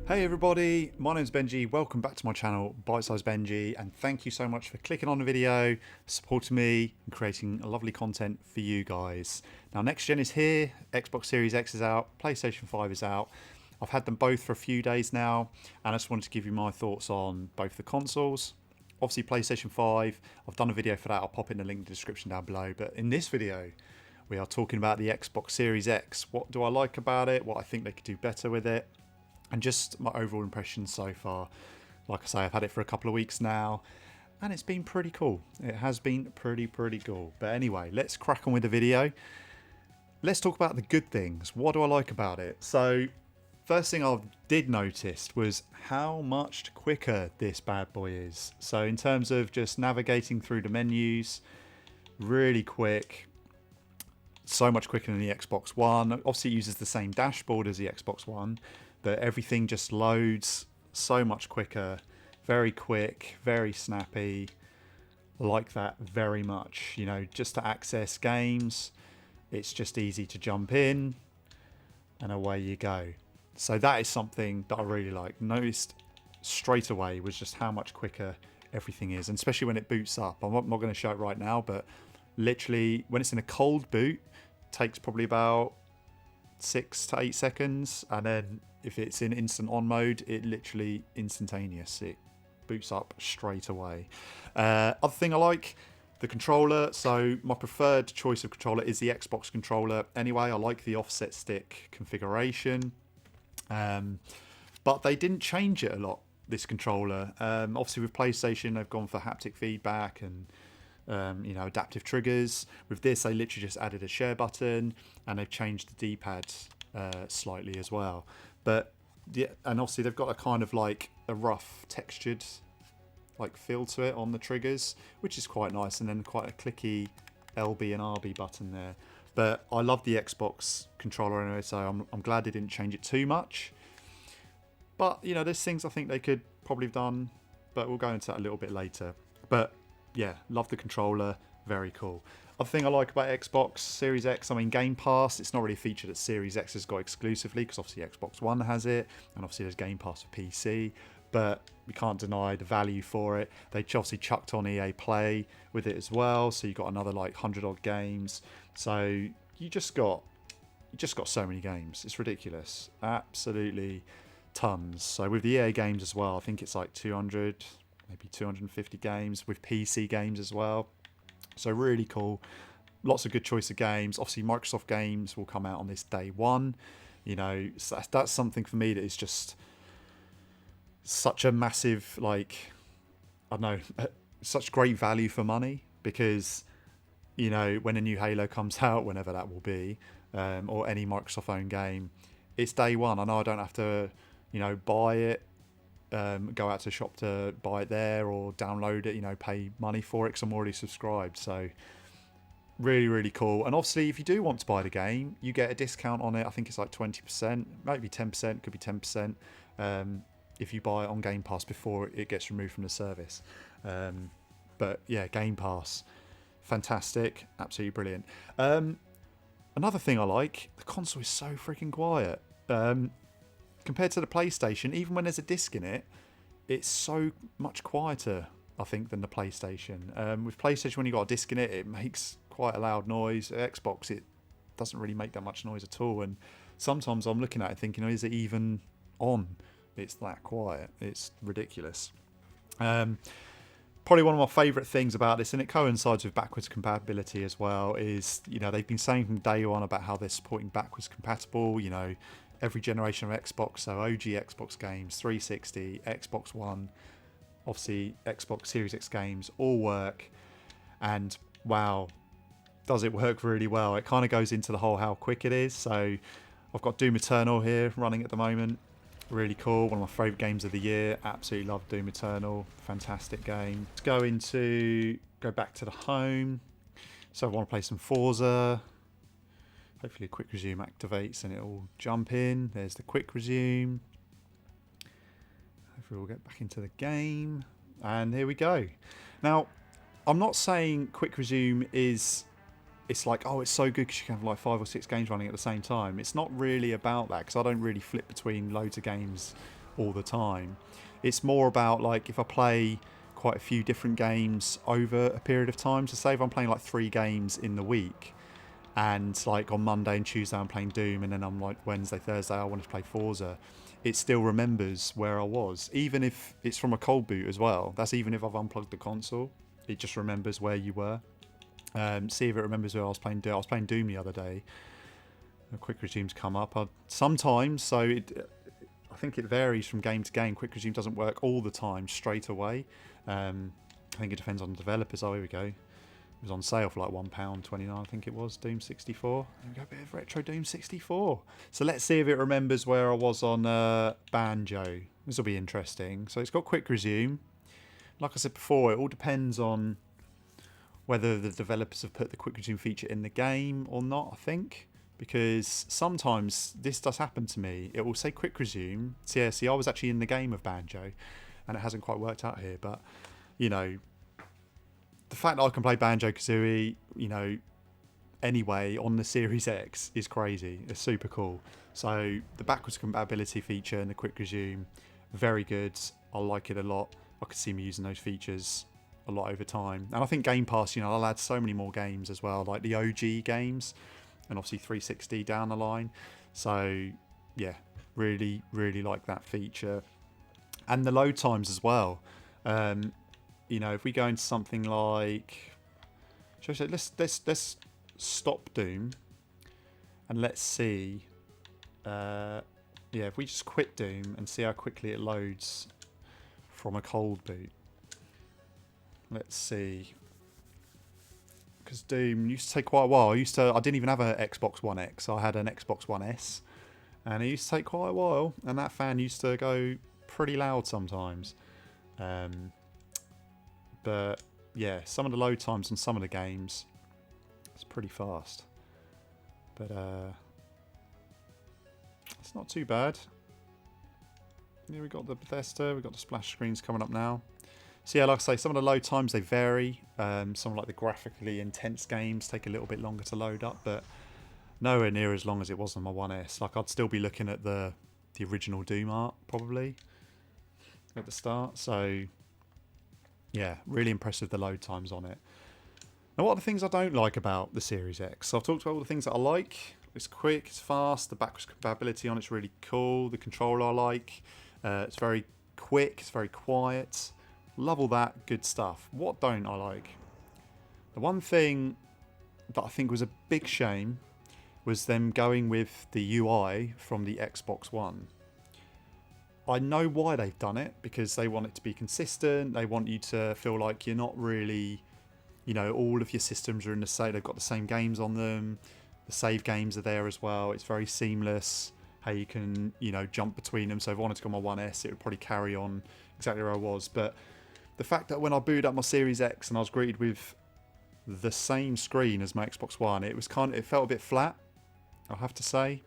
Hey everybody, my name's Benji. Welcome back to my channel, Bite Size Benji, and thank you so much for clicking on the video, supporting me, and creating lovely content for you guys. Now, next gen is here, Xbox Series X is out, PlayStation 5 is out. I've had them both for a few days now, and I just wanted to give you my thoughts on both the consoles. Obviously, PlayStation 5, I've done a video for that, I'll pop in the link in the description down below, but in this video, we are talking about the Xbox Series X. What do I like about it? What I think they could do better with it? And just my overall impressions so far. Like I say, I've had it for a couple of weeks now, and it's been pretty cool. It has been pretty cool. But anyway, let's crack on with the video. Let's talk about the good things. What do I like about it? So, first thing I did notice was how much quicker this bad boy is. So in terms of just navigating through the menus, really quick. So much quicker than the Xbox One. Obviously it uses the same dashboard as the Xbox One, but everything just loads so much quicker, very quick, very snappy. I like that very much. You know, just to access games, it's just easy to jump in and away you go. So that is something that I really like. Noticed straight away was just how much quicker everything is, and especially when it boots up. I'm not going to show it right now, but literally when it's in a cold boot, it takes probably about 6 to 8 seconds, and then if it's in instant on mode, it literally instantaneous. It boots up straight away. Other thing I like, the controller. So my preferred choice of controller is the Xbox controller. Anyway, I like the offset stick configuration, but they didn't change it a lot, this controller. Obviously with PlayStation, they've gone for haptic feedback and you know, adaptive triggers. With this, they literally just added a share button, and they've changed the D-pad slightly as well. But yeah, and obviously they've got a kind of like a rough textured like feel to it on the triggers, which is quite nice, and then quite a clicky LB and RB button there. But I love the Xbox controller anyway, so I'm glad they didn't change it too much. But you know, there's things I think they could probably have done, but we'll go into that a little bit later. But yeah, love the controller, very cool. Other thing I like about Xbox Series X, I mean, Game Pass, it's not really a feature that Series X has got exclusively, because obviously Xbox One has it, and obviously there's Game Pass for PC, but we can't deny the value for it. They obviously chucked on EA Play with it as well, so you got another like 100 odd games. So you just got so many games. It's ridiculous, absolutely tons. So with the EA games as well, I think it's like 200, maybe 250 games with PC games as well. So really cool. Lots of good choice of games. Obviously Microsoft games will come out on this day one. You know, so that's something for me that is just such a massive, like, I don't know, such great value for money, because, you know, when a new Halo comes out, whenever that will be, or any Microsoft owned game, it's day one. I know I don't have to, you know, buy it, go out to the shop to buy it there, or download it, you know, pay money for it, because I'm already subscribed. So really cool. And obviously if you do want to buy the game, you get a discount on it. I think it's like 20%, maybe 10%, could be 10%, if you buy it on Game Pass before it gets removed from the service. But yeah, Game Pass, fantastic, absolutely brilliant. Another thing I like, the console is so freaking quiet. Compared to the PlayStation, even when there's a disc in it, it's so much quieter, I think, than the PlayStation. With PlayStation, when you got a disc in it, it makes quite a loud noise. Xbox, it doesn't really make that much noise at all. And sometimes I'm looking at it thinking, oh, is it even on? It's that quiet. It's ridiculous. Probably one of my favourite things about this, and it coincides with backwards compatibility as well, is, you know, they've been saying from day one about how they're supporting backwards compatible, you know, every generation of Xbox, so OG Xbox games, 360, Xbox One, obviously Xbox Series X games, all work. And wow, does it work really well. It kind of goes into the whole how quick it is. So I've got Doom Eternal here running at the moment. Really cool, one of my favourite games of the year. Absolutely love Doom Eternal, fantastic game. Let's go back to the home. So I want to play some Forza. Hopefully a quick resume activates and it'll jump in. There's the quick resume. Hopefully we'll get back into the game. And here we go. Now, I'm not saying quick resume is it's like, oh, it's so good because you can have like 5 or 6 games running at the same time. It's not really about that, because I don't really flip between loads of games all the time. It's more about like if I play quite a few different games over a period of time. So say if I'm playing like 3 games in the week, and like on Monday and Tuesday I'm playing Doom, and then I'm like Wednesday, Thursday I want to play Forza, it still remembers where I was, even if it's from a cold boot as well. That's even if I've unplugged the console, it just remembers where you were. See if it remembers where I was playing Doom. I was playing Doom the other day. A quick resume's come up. Sometimes, so I think it varies from game to game. Quick resume doesn't work all the time straight away. I think it depends on the developers. Oh, here we go. It was on sale for like £1.29, I think it was, Doom 64. There we go, a bit of retro Doom 64. So let's see if it remembers where I was on Banjo. This will be interesting. So it's got quick resume. Like I said before, it all depends on whether the developers have put the quick resume feature in the game or not, I think. Because sometimes this does happen to me. It will say quick resume. See, I was actually in the game of Banjo, and it hasn't quite worked out here. But, you know, the fact that I can play Banjo-Kazooie, you know, anyway on the Series X is crazy. It's super cool. So the backwards compatibility feature and the quick resume, very good. I like it a lot. I could see me using those features a lot over time. And I think Game Pass, you know, I'll add so many more games as well, like the OG games, and obviously 360 down the line. So yeah, really, really like that feature. And the load times as well. You know, if we go into something like, let's stop Doom, and let's see. Yeah, if we just quit Doom and see how quickly it loads from a cold boot. Let's see. Because Doom used to take quite a while. I didn't even have an Xbox One X. I had an Xbox One S, and it used to take quite a while. And that fan used to go pretty loud sometimes. But yeah, some of the load times on some of the games, it's pretty fast. But it's not too bad. Yeah, we got the Bethesda, we got the splash screens coming up now. So yeah, like I say, some of the load times, they vary. Some like the graphically intense games take a little bit longer to load up, but nowhere near as long as it was on my One S. Like I'd still be looking at the original Doom art probably at the start. So yeah, really impressed with the load times on it. Now, what are the things I don't like about the Series X? So I've talked about all the things that I like. It's quick, it's fast, the backwards compatibility on it's really cool. The controller I like. It's very quick, it's very quiet. Love all that good stuff. What don't I like? The one thing that I think was a big shame was them going with the UI from the Xbox One. I know why they've done it, because they want it to be consistent. They want you to feel like you're not really, you know, all of your systems are in the same, they've got the same games on them. The save games are there as well. It's very seamless how you can, you know, jump between them. So if I wanted to go on my One S, it would probably carry on exactly where I was. But the fact that when I booted up my Series X and I was greeted with the same screen as my Xbox One, it felt a bit flat, I have to say.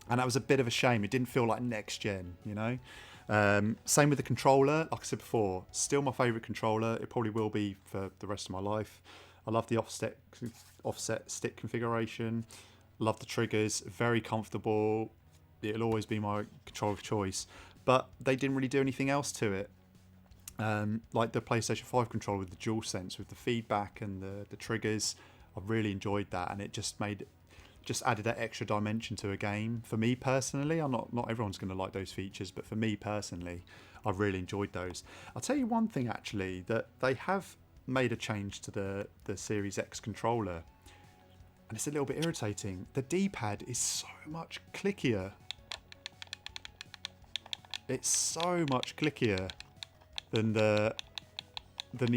And that was a bit of a shame. It didn't feel like next gen, you know. Same with the controller. Like I said before, still my favourite controller. It probably will be for the rest of my life. I love the offset stick configuration. Love the triggers. Very comfortable. It'll always be my controller of choice. But they didn't really do anything else to it. Like the PlayStation 5 controller with the DualSense, with the feedback and the triggers. I really enjoyed that, and it just added that extra dimension to a game. For me personally, not everyone's going to like those features, but for me personally, I've really enjoyed those. I'll tell you one thing actually, that they have made a change to the Series X controller, and it's a little bit irritating. The D-pad is so much clickier. It's so much clickier than the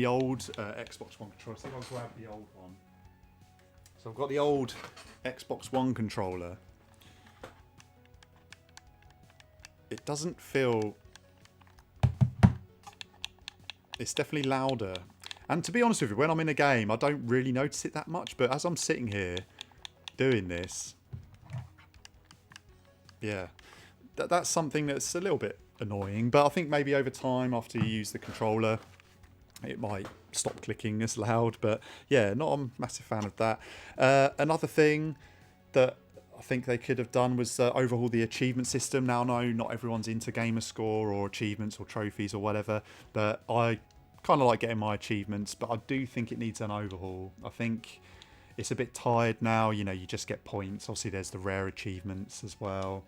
old Xbox One controller. So I'll grab the old one. So I've got the old Xbox One controller. It doesn't feel... It's definitely louder. And to be honest with you, when I'm in a game, I don't really notice it that much. But as I'm sitting here doing this, yeah, that's something that's a little bit annoying. But I think maybe over time, after you use the controller, it might stop clicking as loud. But yeah, not a massive fan of that. Another thing that I think they could have done was overhaul the achievement system. Now, no, not everyone's into gamer score or achievements or trophies or whatever, but I kind of like getting my achievements, but I do think it needs an overhaul. I think it's a bit tired now. You know, you just get points. Obviously, there's the rare achievements as well.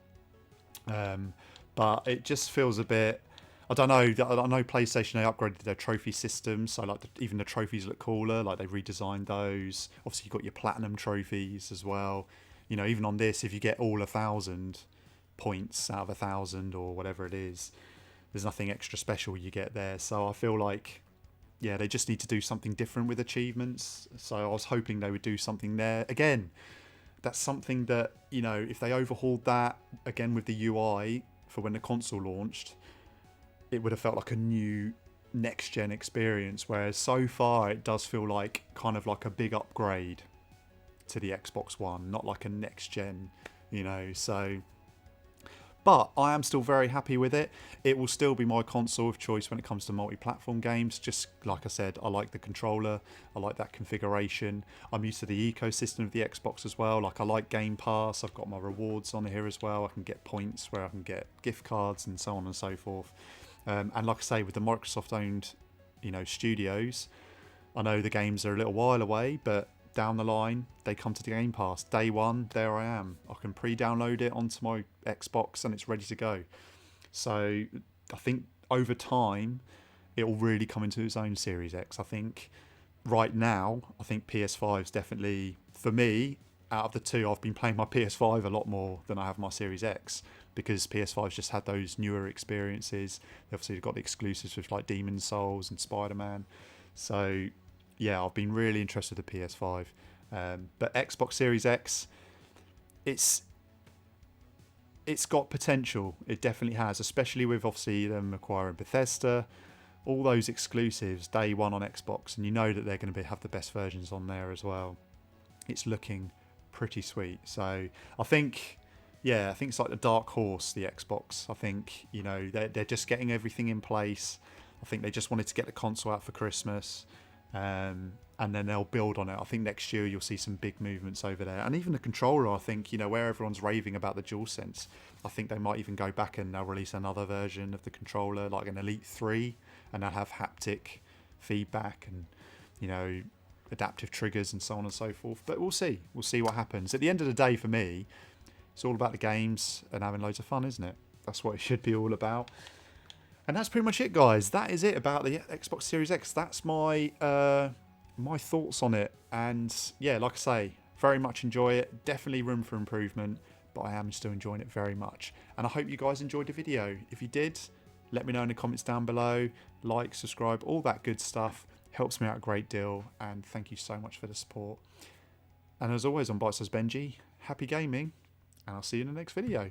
But it just feels a bit... I don't know. I know PlayStation, they upgraded their trophy system, so like even the trophies look cooler. Like they redesigned those. Obviously, you've got your platinum trophies as well. You know, even on this, if you get all 1,000 points out of 1,000 or whatever it is, there's nothing extra special you get there. So I feel like, yeah, they just need to do something different with achievements. So I was hoping they would do something there. Again, that's something that, you know, if they overhauled that again with the UI for when the console launched, it would have felt like a new next gen experience, whereas so far it does feel like kind of like a big upgrade to the Xbox One, not like a next gen, you know. So, but I am still very happy with it. It will still be my console of choice when it comes to multi-platform games. Just like I said, I like the controller, I like that configuration. I'm used to the ecosystem of the Xbox as well. Like I like Game Pass, I've got my rewards on here as well. I can get points where I can get gift cards and so on and so forth. And like I say, with the Microsoft-owned, you know, studios, I know the games are a little while away, but down the line, they come to the Game Pass. Day one, there I am. I can pre-download it onto my Xbox and it's ready to go. So I think over time, it will really come into its own Series X. I think right now, I think PS5 is definitely, for me, out of the two, I've been playing my PS5 a lot more than I have my Series X, because PS5's just had those newer experiences. They obviously got the exclusives with like Demon's Souls and Spider-Man. So yeah, I've been really interested in the PS5. But Xbox Series X, it's got potential. It definitely has, especially with obviously them acquiring Bethesda, all those exclusives day one on Xbox, and you know that they're going to have the best versions on there as well. It's looking pretty sweet. So I think, yeah, I think it's like the dark horse, the Xbox. I think, you know, they're just getting everything in place. I think they just wanted to get the console out for Christmas, and then they'll build on it. I think next year you'll see some big movements over there. And even the controller, I think, you know, where everyone's raving about the DualSense, I think they might even go back and they'll release another version of the controller, like an Elite 3, and they'll have haptic feedback and, you know, adaptive triggers and so on and so forth. But we'll see. We'll see what happens. At the end of the day, for me, it's all about the games and having loads of fun, isn't it? That's what it should be all about. And that's pretty much it, guys. That is it about the Xbox Series X. That's my my thoughts on it. And yeah, like I say, very much enjoy it. Definitely room for improvement, but I am still enjoying it very much. And I hope you guys enjoyed the video. If you did, let me know in the comments down below. Like, subscribe, all that good stuff. Helps me out a great deal. And thank you so much for the support. And as always, on Bite Size Benji, happy gaming. And I'll see you in the next video.